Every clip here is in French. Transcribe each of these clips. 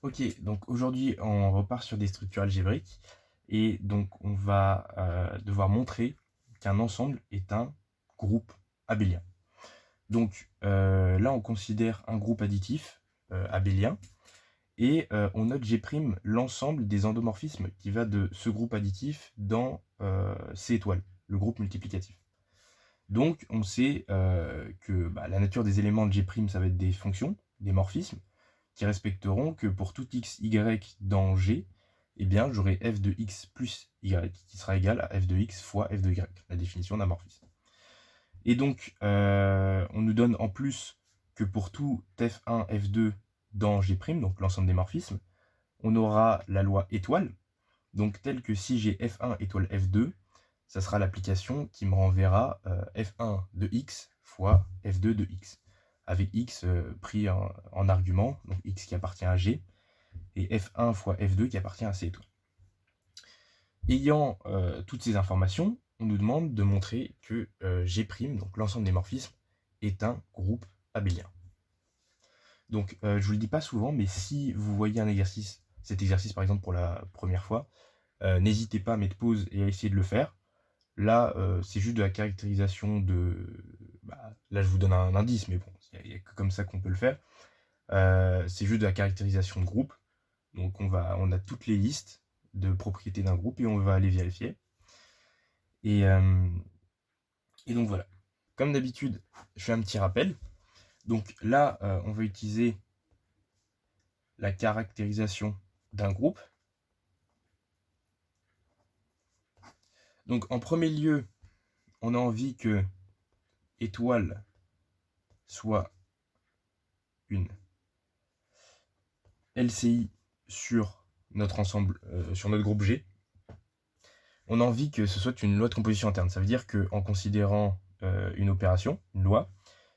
Ok, donc aujourd'hui on repart sur des structures algébriques et donc on va devoir montrer qu'un ensemble est un groupe abélien. Donc là on considère un groupe additif abélien et on note G' l'ensemble des endomorphismes qui va de ce groupe additif dans C étoile, le groupe multiplicatif. Donc on sait que la nature des éléments de G' ça va être des fonctions, des morphismes, qui respecteront que pour tout x, y dans G, eh bien, j'aurai f de x plus y, qui sera égal à f de x fois f de y, la définition d'un morphisme. Et donc, on nous donne en plus que pour tout f1, f2 dans G', donc l'ensemble des morphismes, on aura la loi étoile, donc telle que si j'ai f1 étoile f2, ça sera l'application qui me renverra f1 de x fois f2 de x, avec x pris en argument, donc x qui appartient à G, et f1 fois f2 qui appartient à C étoile. Ayant toutes ces informations, on nous demande de montrer que G', donc l'ensemble des morphismes, est un groupe abélien. Donc je ne vous le dis pas souvent, mais si vous voyez un exercice, cet exercice par exemple pour la première fois, n'hésitez pas à mettre pause et à essayer de le faire. Là, c'est juste de la caractérisation de... là, je vous donne un indice, mais bon, il n'y a que comme ça qu'on peut le faire. C'est juste de la caractérisation de groupe. Donc, on a toutes les listes de propriétés d'un groupe et on va aller vérifier. Et donc, voilà. Comme d'habitude, je fais un petit rappel. Donc là, on va utiliser la caractérisation d'un groupe. Donc, en premier lieu, on a envie que étoile soit une LCI sur notre ensemble, sur notre groupe G. On a envie que ce soit une loi de composition interne. Ça veut dire qu'en considérant une opération, une loi,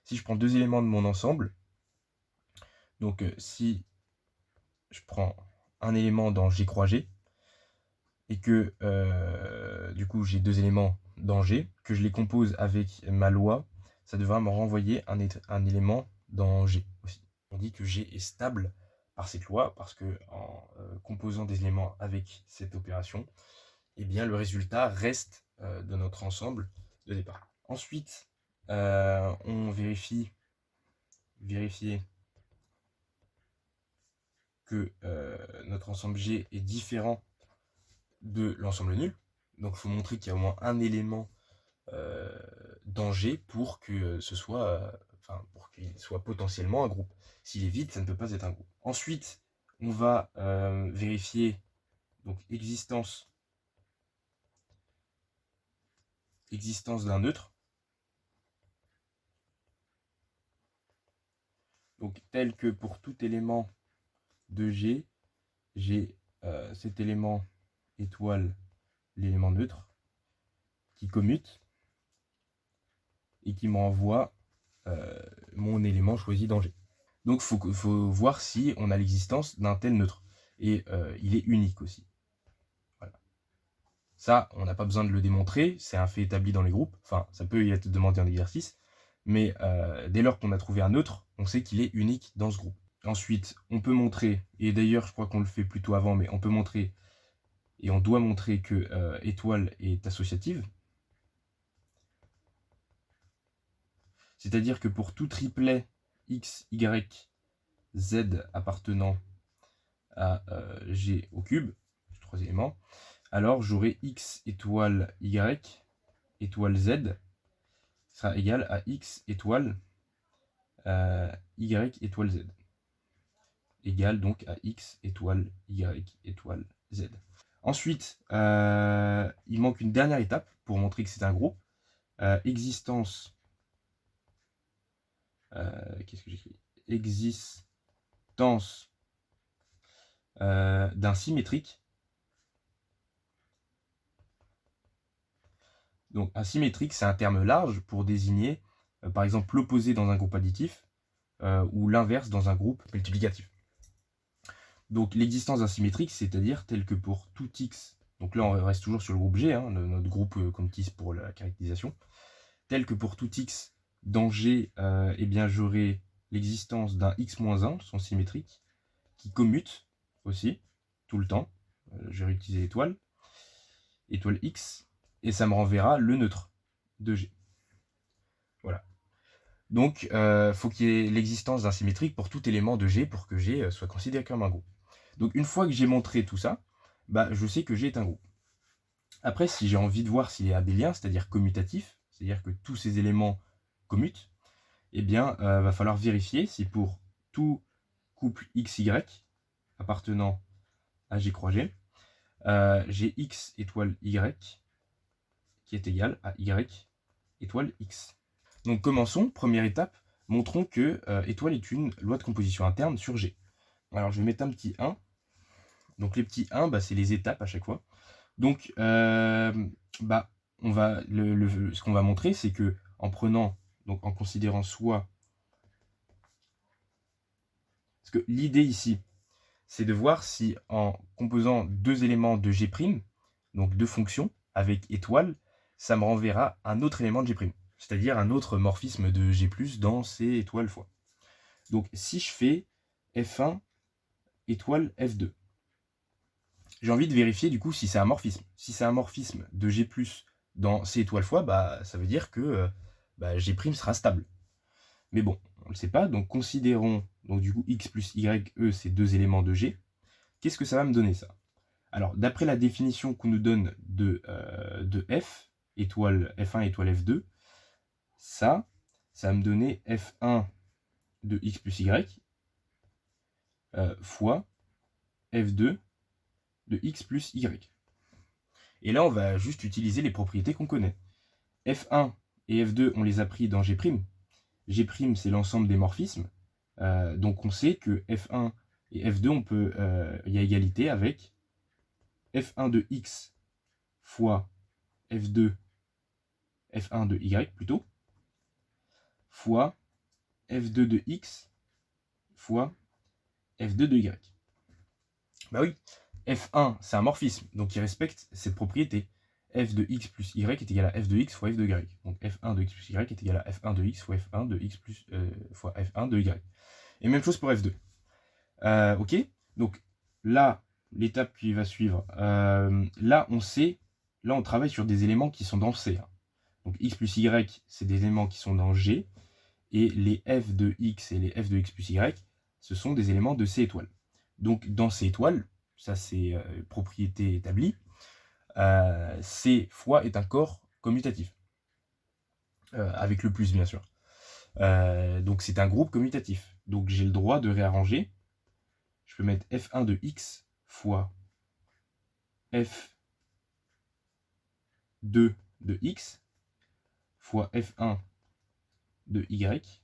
si je prends deux éléments de mon ensemble, donc si je prends un élément dans G croix G, et que du coup j'ai deux éléments dans G, que je les compose avec ma loi, ça devra me renvoyer un élément dans G aussi. On dit que G est stable par cette loi, parce que en composant des éléments avec cette opération, eh bien, le résultat reste de notre ensemble de départ. Ensuite, on vérifier que notre ensemble G est différent de l'ensemble nul. Donc, il faut montrer qu'il y a au moins un élément dans G pour que ce soit, pour qu'il soit potentiellement un groupe. S'il est vide, ça ne peut pas être un groupe. Ensuite, on va vérifier donc existence d'un neutre. Donc, tel que pour tout élément de G, j'ai cet élément étoile l'élément neutre qui commute et qui m'envoie mon élément choisi dans G. Donc il faut voir si on a l'existence d'un tel neutre. Et il est unique aussi. Voilà. Ça, on n'a pas besoin de le démontrer, c'est un fait établi dans les groupes. Enfin, ça peut y être demandé en exercice. Mais dès lors qu'on a trouvé un neutre, on sait qu'il est unique dans ce groupe. Ensuite, on peut montrer, et d'ailleurs je crois qu'on le fait plutôt avant, mais on peut montrer, et on doit montrer que étoile est associative. C'est-à-dire que pour tout triplet x, y, z appartenant à g au cube, trois éléments, alors j'aurai x étoile y étoile z sera égal à x étoile y étoile z, égal donc à x étoile y étoile z. Ensuite, il manque une dernière étape pour montrer que c'est un groupe. Existence, qu'est-ce que j'écris? Existence d'un symétrique. Donc un symétrique, c'est un terme large pour désigner, par exemple, l'opposé dans un groupe additif ou l'inverse dans un groupe multiplicatif. Donc l'existence d'un symétrique, c'est-à-dire tel que pour tout x, donc là on reste toujours sur le groupe G, hein, notre groupe comme x pour la caractérisation, tel que pour tout x dans G, eh bien j'aurai l'existence d'un x-1, son symétrique, qui commute aussi, tout le temps. Je vais réutiliser étoile X, et ça me renverra le neutre de G. Voilà. Donc, faut qu'il y ait l'existence d'un symétrique pour tout élément de G pour que G soit considéré comme un groupe. Donc, une fois que j'ai montré tout ça, bah, je sais que G est un groupe. Après, si j'ai envie de voir s'il est abélien, c'est-à-dire commutatif, c'est-à-dire que tous ces éléments commutent, eh bien, va falloir vérifier si pour tout couple XY appartenant à G croix G, j'ai X étoile Y qui est égal à Y étoile X. Donc commençons, première étape, montrons que étoile est une loi de composition interne sur G. Alors je vais mettre un petit 1. Donc les petits 1, bah, c'est les étapes à chaque fois. Donc bah, ce qu'on va montrer, c'est que en prenant, donc en considérant soit... Parce que l'idée ici, c'est de voir si en composant deux éléments de G', donc deux fonctions avec étoile, ça me renverra un autre élément de G', c'est-à-dire un autre morphisme de G+, dans ces étoiles fois. Donc si je fais F1 étoile F2, j'ai envie de vérifier du coup si c'est un morphisme. Si c'est un morphisme de G+, dans ces étoiles fois, bah, ça veut dire que G' sera stable. Mais bon, on ne le sait pas, donc considérons donc du coup X plus Y, E, ces deux éléments de G. Qu'est-ce que ça va me donner ça? Alors, d'après la définition qu'on nous donne de F, étoile F1 étoile F2, ça va me donner F1 de X plus Y fois F2 de X plus Y. Et là, on va juste utiliser les propriétés qu'on connaît. F1 et F2, on les a pris dans G'. G', c'est l'ensemble des morphismes. Donc, on sait que F1 et F2, il y a égalité avec F1 de X fois F2, F1 de Y plutôt, fois F2 de X fois F2 de Y. Bah oui, F1, c'est un morphisme, donc il respecte cette propriété. F de X plus Y est égal à F de X fois F de Y. Donc F1 de X plus Y est égal à F1 de X fois F1 de X plus, fois F1 de Y. Et même chose pour F2. Ok, donc là, l'étape qui va suivre, là on sait, là on travaille sur des éléments qui sont dans C. Hein. Donc X plus Y, c'est des éléments qui sont dans G, et les F de X et les F de X plus Y, ce sont des éléments de C étoile. Donc dans C étoile, ça c'est propriété établie, C fois est un corps commutatif, avec le plus bien sûr. Donc c'est un groupe commutatif. Donc j'ai le droit de réarranger. Je peux mettre F1 de X fois F2 de X fois F1 de Y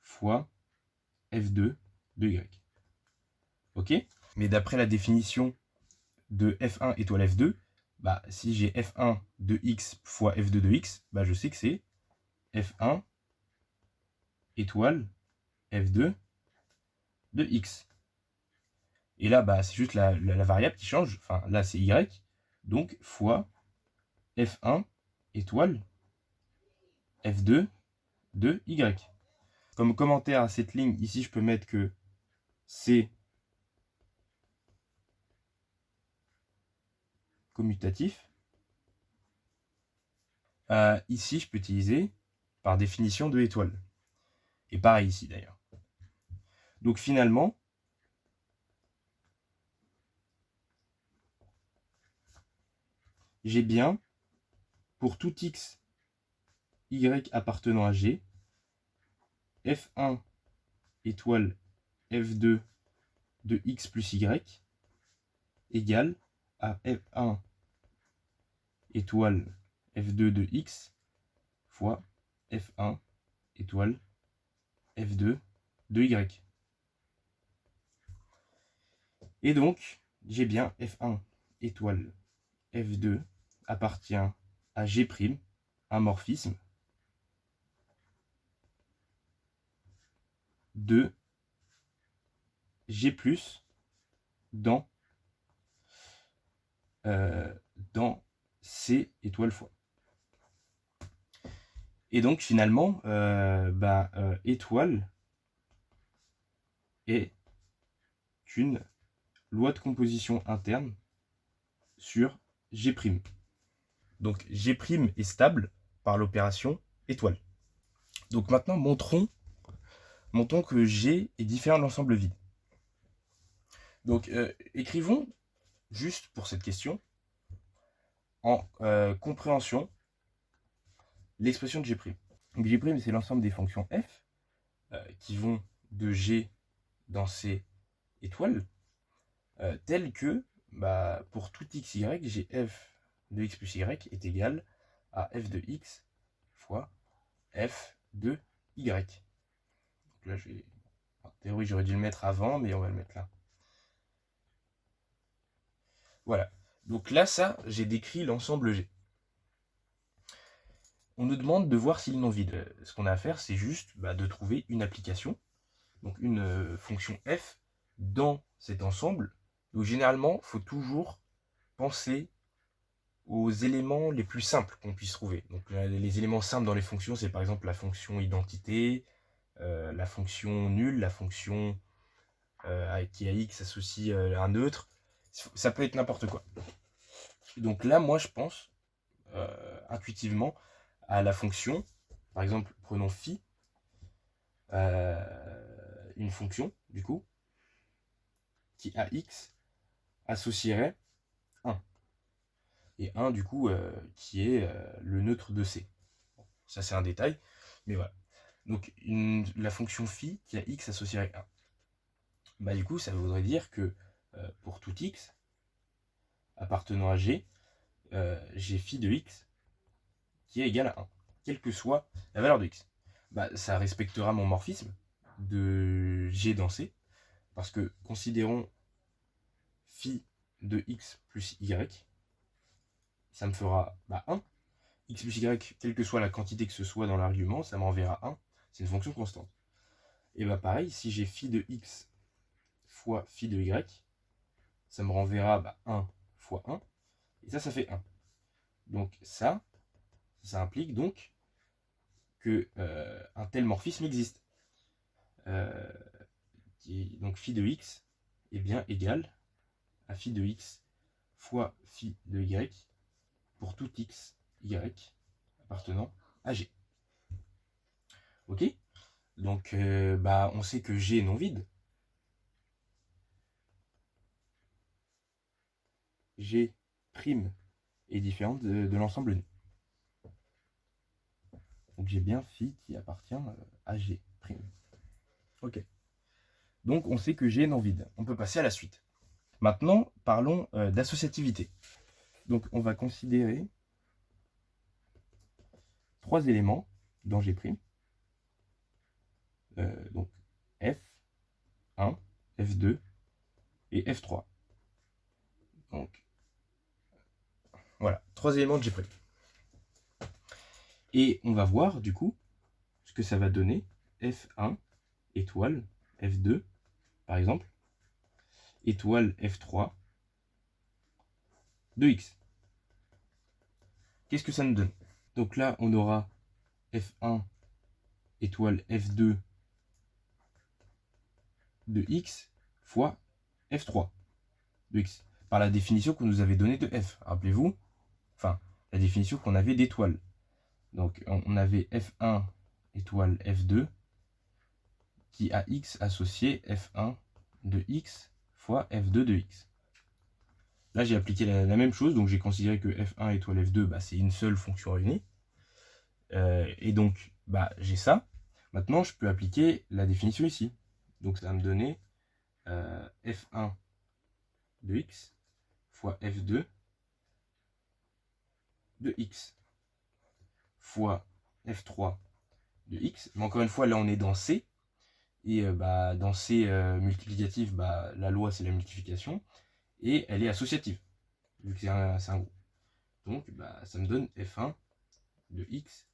fois F2 de Y. Ok? Mais d'après la définition de F1 étoile F2, bah, si j'ai F1 de X fois F2 de X, bah, je sais que c'est F1 étoile F2 de X. Et là, bah, c'est juste la variable qui change. Enfin, là, c'est Y. Donc, fois F1 étoile F2 de Y. Comme commentaire à cette ligne, ici, je peux mettre que c'est commutatif. Ici, je peux utiliser par définition de étoile. Et pareil ici, d'ailleurs. Donc, finalement, j'ai bien, pour tout X, Y appartenant à G, F1 étoile F2 de X plus Y égale à F1 étoile F2 de X fois F1 étoile F2 de Y. Et donc, j'ai bien F1 étoile F2 appartient à G', un morphisme de G+, dans C étoile fois. Et donc finalement, étoile est une loi de composition interne sur G'. Donc G' est stable par l'opération étoile. Donc maintenant, montrons que G est différent de l'ensemble vide. Donc écrivons, juste pour cette question, en compréhension, l'expression de G'. Donc G', c'est l'ensemble des fonctions f qui vont de G dans C étoile, telles que, pour tout x, y, j'ai f de x plus y est égal à f de x fois f de y. Donc là, en théorie, j'aurais dû le mettre avant, mais on va le mettre là. Voilà. Donc là, ça, j'ai décrit l'ensemble G. On nous demande de voir s'il est non vide. Ce qu'on a à faire, c'est juste de trouver une application, donc une fonction f dans cet ensemble. Donc généralement, il faut toujours penser aux éléments les plus simples qu'on puisse trouver. Donc les éléments simples dans les fonctions, c'est par exemple la fonction identité, la fonction nulle, la fonction qui à x associe un neutre. Ça peut être n'importe quoi. Donc là, moi, je pense intuitivement à la fonction. Par exemple, prenons phi, une fonction, du coup, qui à x associerait 1. Et 1, du coup, qui est le neutre de C. Bon, ça, c'est un détail, mais voilà. Donc, la fonction phi qui a x associerait 1. Du coup, ça voudrait dire que pour tout x appartenant à G, j'ai phi de x qui est égal à 1, quelle que soit la valeur de x. Ça respectera mon morphisme de G dans C, parce que considérons phi de x plus y, ça me fera 1. X plus y, quelle que soit la quantité que ce soit dans l'argument, ça m'enverra 1. C'est une fonction constante. Et pareil, si j'ai phi de x fois phi de y, ça me renverra 1 fois 1. Et ça fait 1. Donc ça implique donc que un tel morphisme existe. Donc phi de x est bien égal à phi de x fois phi de y pour tout x, y appartenant à G. Ok? Donc on sait que G est non vide. G' est différente de l'ensemble nu. Donc j'ai bien phi qui appartient à G'. Ok. Donc on sait que G est non vide. On peut passer à la suite. Maintenant, parlons d'associativité. Donc on va considérer 3 éléments dans G'. Donc F1, F2 et F3. Donc voilà, 3 éléments de G'. Et on va voir du coup ce que ça va donner. F1 étoile F2 par exemple, étoile F3 de x. Qu'est-ce que ça nous donne? Donc là, on aura F1 étoile F2 de x fois F3 de x, par la définition qu'on nous avait donnée de f. Rappelez-vous, enfin, la définition qu'on avait d'étoile. Donc, on avait F1 étoile F2 qui a x associé F1 de x fois F2 de x. Là, j'ai appliqué la même chose, donc j'ai considéré que F1 étoile F2, c'est une seule fonction réunie. Et donc, j'ai ça. Maintenant, je peux appliquer la définition ici. Donc, ça va me donner F1 de x fois F2 de x fois F3 de x. Mais encore une fois, là, on est dans C. Et dans C multiplicatif, la loi, c'est la multiplication. Et elle est associative, vu que c'est un groupe. Donc, ça me donne F1 de x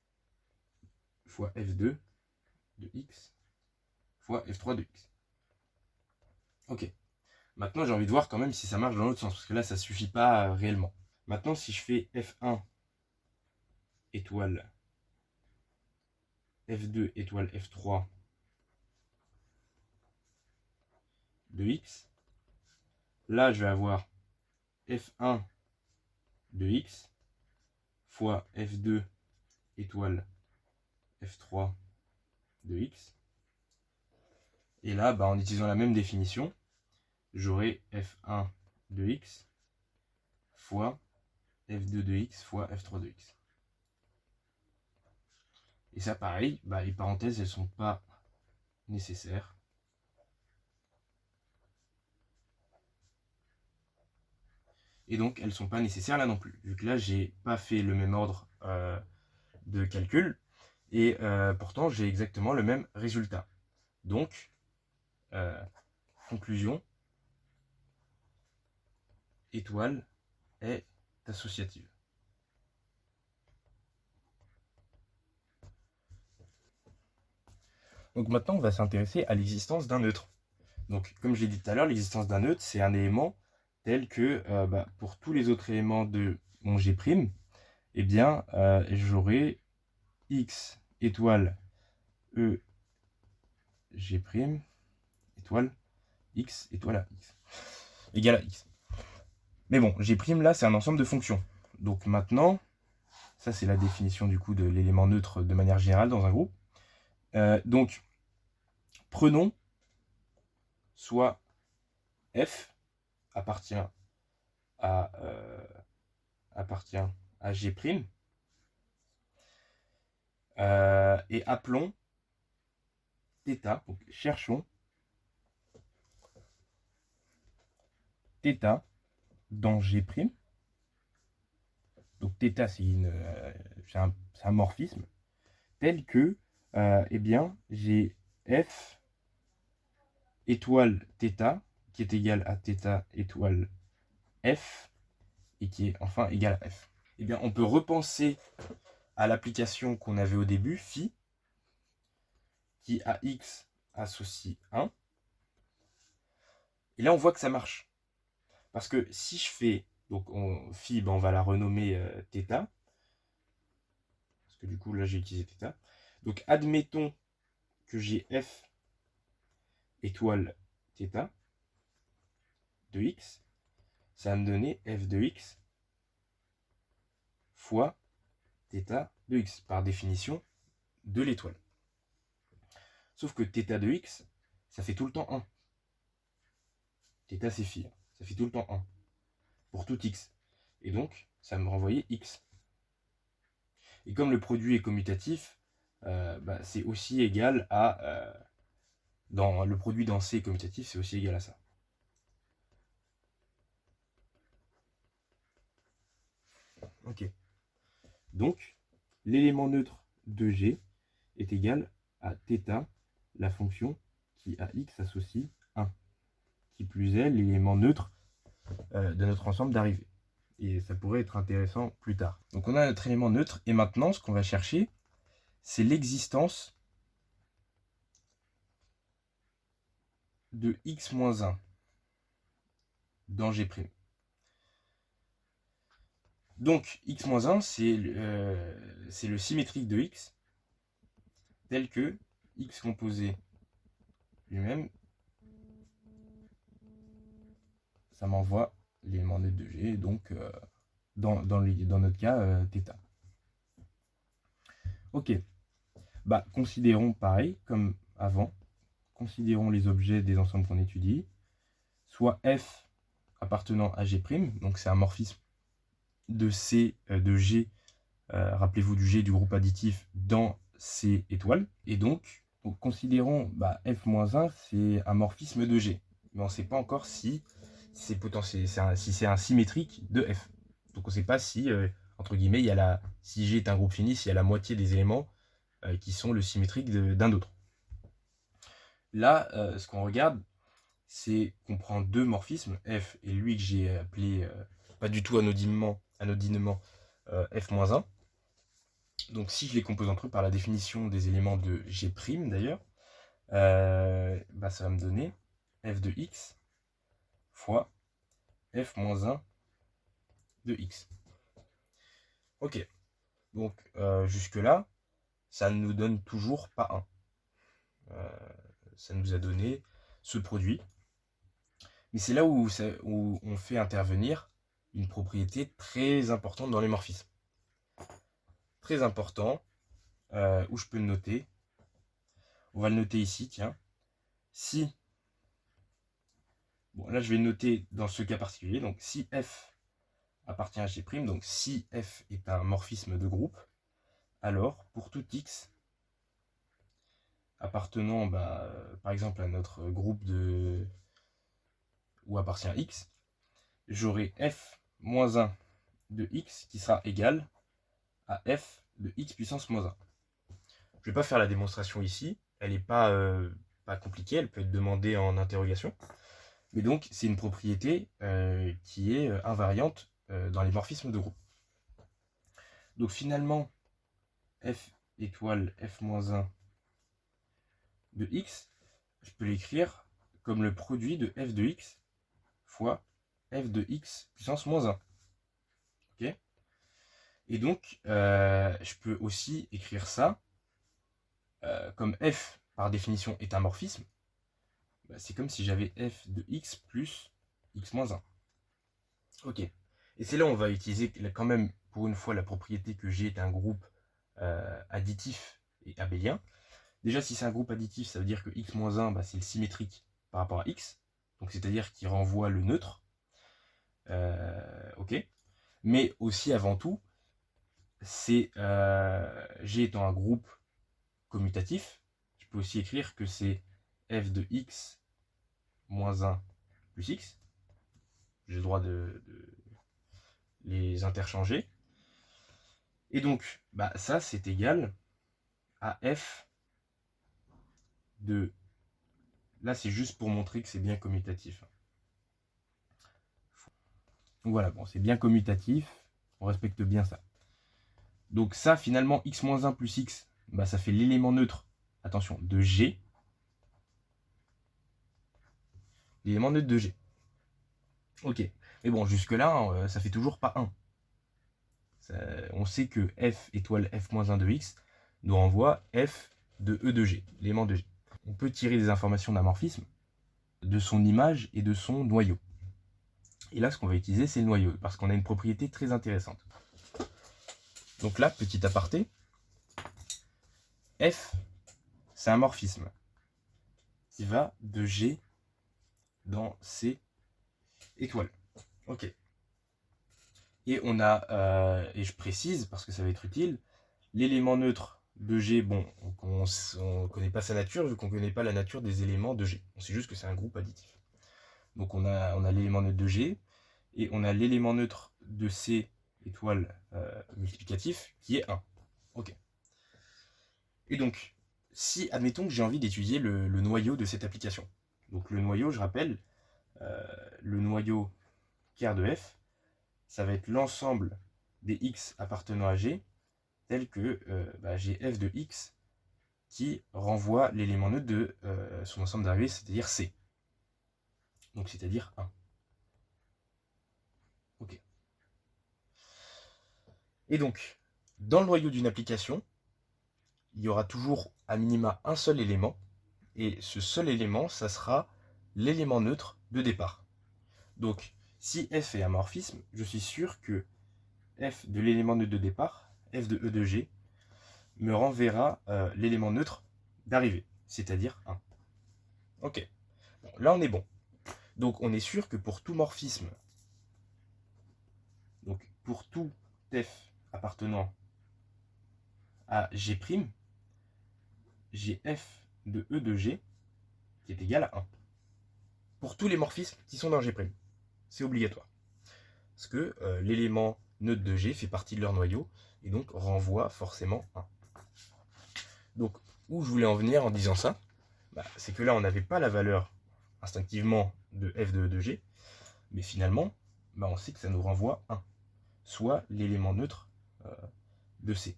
fois F2 de x fois F3 de x. Ok. Maintenant, j'ai envie de voir quand même si ça marche dans l'autre sens, parce que là, ça ne suffit pas réellement. Maintenant, si je fais F1 étoile F2 étoile F3 de x, là, je vais avoir f1 de x fois f2 étoile f3 de x. Et là, bah, en utilisant la même définition, j'aurai f1 de x fois f2 de x fois f3 de x. Et ça, pareil, bah, les parenthèses, elles ne sont pas nécessaires. Et donc, elles ne sont pas nécessaires là non plus. Vu que là, j'ai pas fait le même ordre de calcul. Et pourtant, j'ai exactement le même résultat. Donc, conclusion, étoile est associative. Donc maintenant, on va s'intéresser à l'existence d'un neutre. Donc, comme je l'ai dit tout à l'heure, l'existence d'un neutre, c'est un élément tel que pour tous les autres éléments de mon G', eh bien, j'aurai x étoile E G' étoile x étoile à x égale à x. Mais bon, G' là, c'est un ensemble de fonctions. Donc maintenant, ça c'est la définition du coup de l'élément neutre de manière générale dans un groupe. Donc, prenons soit f appartient à G', et appelons θ, donc cherchons θ dans G'. Donc θ, c'est un morphisme tel que eh bien, j'ai f étoile θ qui est égal à θ étoile f et qui est enfin égal à f. Eh bien, on peut repenser à l'application qu'on avait au début, phi, qui à x associe 1. Et là, on voit que ça marche. Parce que si je fais, donc phi, ben, on va la renommer θ. Parce que du coup, là, j'ai utilisé θ. Donc, admettons que j'ai f étoile θ de x. Ça va me donner f de x fois θ de x, par définition de l'étoile. Sauf que θ de x, ça fait tout le temps 1. θ c'est phi, ça fait tout le temps 1 pour tout x. Et donc, ça me renvoyait x. Et comme le produit est commutatif, c'est aussi égal à... dans le produit dans C commutatif, c'est aussi égal à ça. Ok. Donc, l'élément neutre de G est égal à θ, la fonction qui à x associe 1. Qui plus est, l'élément neutre de notre ensemble d'arrivée. Et ça pourrait être intéressant plus tard. Donc on a notre élément neutre, et maintenant ce qu'on va chercher, c'est l'existence de x-1 dans G'. Donc x-1, c'est le symétrique de x, tel que x composé lui-même, ça m'envoie l'élément neutre de G, donc dans notre cas, θ. Ok, considérons pareil, comme avant, considérons les objets des ensembles qu'on étudie, soit f appartenant à G', donc c'est un morphisme de C, de G, rappelez-vous du G du groupe additif dans C étoile, et donc considérons f-1, c'est un morphisme de G, mais on ne sait pas encore si c'est un symétrique de f. Donc on ne sait pas si, entre guillemets, si G est un groupe fini, s'il y a la moitié des éléments qui sont le symétrique d'un autre. Là, ce qu'on regarde, c'est qu'on prend deux morphismes, f et lui que j'ai appelé, pas du tout anodinement f-1. Donc si je les compose entre eux par la définition des éléments de G' d'ailleurs, ça va me donner f de x fois f-1 de x. Ok, donc jusque-là, ça ne nous donne toujours pas 1. Ça nous a donné ce produit. Mais c'est là où on fait intervenir une propriété très importante dans les morphismes. Très important, où je peux le noter. On va le noter ici, tiens. Si, bon là je vais le noter dans ce cas particulier, donc si f appartient à G', donc si f est un morphisme de groupe, alors pour tout x appartenant par exemple à notre groupe où appartient x, j'aurai f moins 1 de x qui sera égal à f de x puissance moins 1. Je ne vais pas faire la démonstration ici, elle n'est pas compliquée, elle peut être demandée en interrogation. Mais donc c'est une propriété qui est invariante dans les morphismes de groupe. Donc finalement, f étoile f moins 1 de x, je peux l'écrire comme le produit de f de x fois f de x puissance moins 1. Ok ? Et donc, je peux aussi écrire ça comme f, par définition, est un morphisme. C'est comme si j'avais f de x plus x moins 1. Ok. Et c'est là où on va utiliser quand même, pour une fois, la propriété que G est un groupe additif et abélien. Déjà, si c'est un groupe additif, ça veut dire que x-1, c'est le symétrique par rapport à x. Donc, c'est-à-dire qu'il renvoie le neutre. Ok. Mais aussi, avant tout, c'est G étant un groupe commutatif. Je peux aussi écrire que c'est f de x moins 1 plus x. J'ai le droit de les interchanger. Et donc, ça, c'est égal à f de... Là, c'est juste pour montrer que c'est bien commutatif. Voilà, bon, c'est bien commutatif. On respecte bien ça. Donc ça, finalement, x-1 plus x, ça fait l'élément neutre, attention, de G. L'élément neutre de G. Ok. Mais bon, jusque-là, ça fait toujours pas 1. On sait que f étoile f-1 de x nous renvoie f de E de G, l'élément de G. On peut tirer des informations d'un morphisme de son image et de son noyau. Et là, ce qu'on va utiliser, c'est le noyau, parce qu'on a une propriété très intéressante. Donc là, petit aparté, f, c'est un morphisme qui va de G dans C étoiles. Ok. Et on a, et je précise, parce que ça va être utile, l'élément neutre de G, bon, on ne connaît pas sa nature, vu qu'on ne connaît pas la nature des éléments de G. On sait juste que c'est un groupe additif. Donc on a l'élément neutre de G, et on a l'élément neutre de C étoile multiplicatif, qui est 1. Ok. Et donc, si, admettons que j'ai envie d'étudier le noyau de cette application. Donc le noyau, je rappelle, le noyau ker de f, ça va être l'ensemble des x appartenant à G, tel que j'ai f de x qui renvoie l'élément neutre de son ensemble d'arrivée, c'est-à-dire C. Donc c'est-à-dire 1. Ok. Et donc, dans le noyau d'une application, il y aura toujours à minima un seul élément, et ce seul élément, ça sera l'élément neutre de départ. Donc, si f est un morphisme, je suis sûr que f de l'élément neutre de départ, f de E de G, me renverra l'élément neutre d'arrivée, c'est-à-dire 1. Ok. Bon, là, on est bon. Donc, on est sûr que pour tout morphisme, donc pour tout f appartenant à G', j'ai f de E de G qui est égal à 1. Pour tous les morphismes qui sont dans G'. C'est obligatoire. Parce que l'élément neutre de G fait partie de leur noyau, et donc renvoie forcément 1. Donc, où je voulais en venir en disant ça, c'est que là, on n'avait pas la valeur instinctivement de f de E de G, mais finalement, on sait que ça nous renvoie 1, soit l'élément neutre de C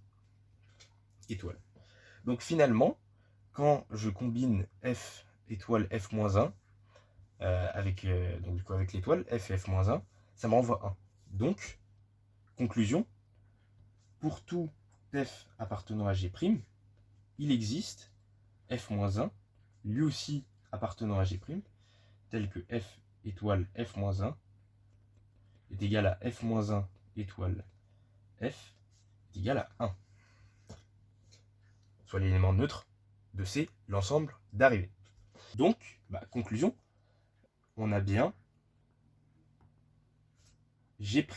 étoile. Donc finalement, quand je combine f étoile f-1 avec l'étoile f et f-1, ça me renvoie 1. Donc, conclusion, pour tout f appartenant à G', il existe f-1, lui aussi appartenant à G', tel que f étoile f-1 est égal à f-1 étoile f est égal à 1. Soit l'élément neutre de C, l'ensemble d'arrivée. Donc, conclusion, on a bien G'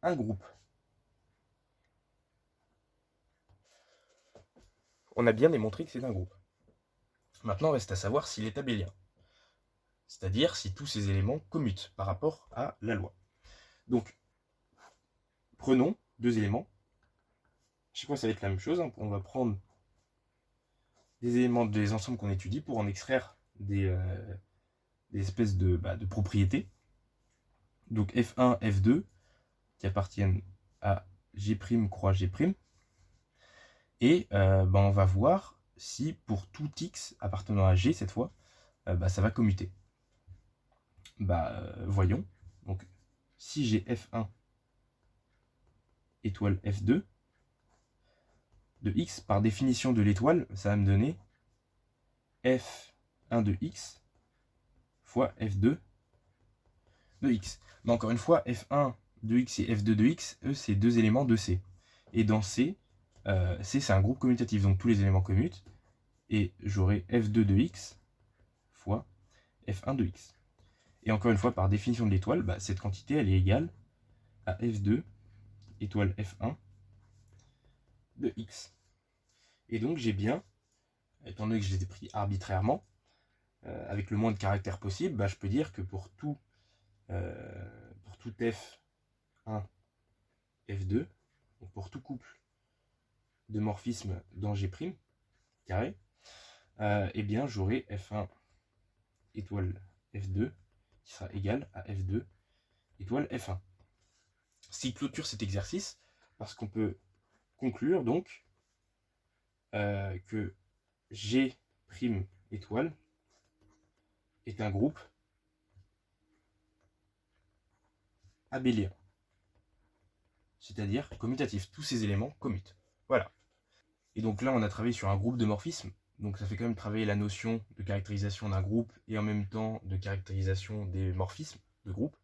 un groupe. On a bien démontré que c'est un groupe. Maintenant, reste à savoir s'il est abélien. C'est-à-dire si tous ces éléments commutent par rapport à la loi. Donc, prenons deux éléments. Chaque fois, ça va être la même chose. On va prendre des éléments des ensembles qu'on étudie pour en extraire des espèces de propriétés. Donc F1, F2, qui appartiennent à G' croix G'. Et on va voir si pour tout x appartenant à G cette fois, ça va commuter. Voyons. Donc si j'ai F1 étoile F2 de x, par définition de l'étoile, ça va me donner F1 de x fois F2 de x. Mais encore une fois, F1 de x et F2 de x, eux, c'est deux éléments de C. Et dans C, C, c'est un groupe commutatif, donc tous les éléments commutent. Et j'aurai F2 de x fois F1 de x. Et encore une fois, par définition de l'étoile, cette quantité, elle est égale à F2 étoile F1 de x. Et donc, j'ai bien, étant donné que je les ai pris arbitrairement, avec le moins de caractères possible, je peux dire que pour tout F1, F2, donc pour tout couple de morphisme dans G' carré, eh bien j'aurai F1 étoile F2 qui sera égal à F2 étoile F1. Ce qui clôture cet exercice, parce qu'on peut conclure donc que G' étoile est un groupe abélien, c'est-à-dire commutatif. Tous ces éléments commutent. Voilà. Et donc là, on a travaillé sur un groupe de morphismes. Donc ça fait quand même travailler la notion de caractérisation d'un groupe et en même temps de caractérisation des morphismes de groupe.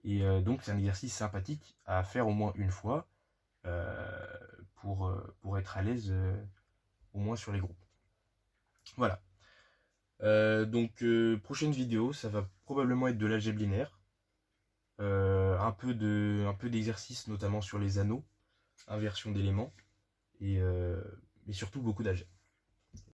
Et donc c'est un exercice sympathique à faire au moins une fois pour être à l'aise au moins sur les groupes. Voilà. Prochaine vidéo, ça va probablement être de l'algèbre linéaire. Un peu d'exercice notamment sur les anneaux, inversion d'éléments, et surtout beaucoup d'algèbre.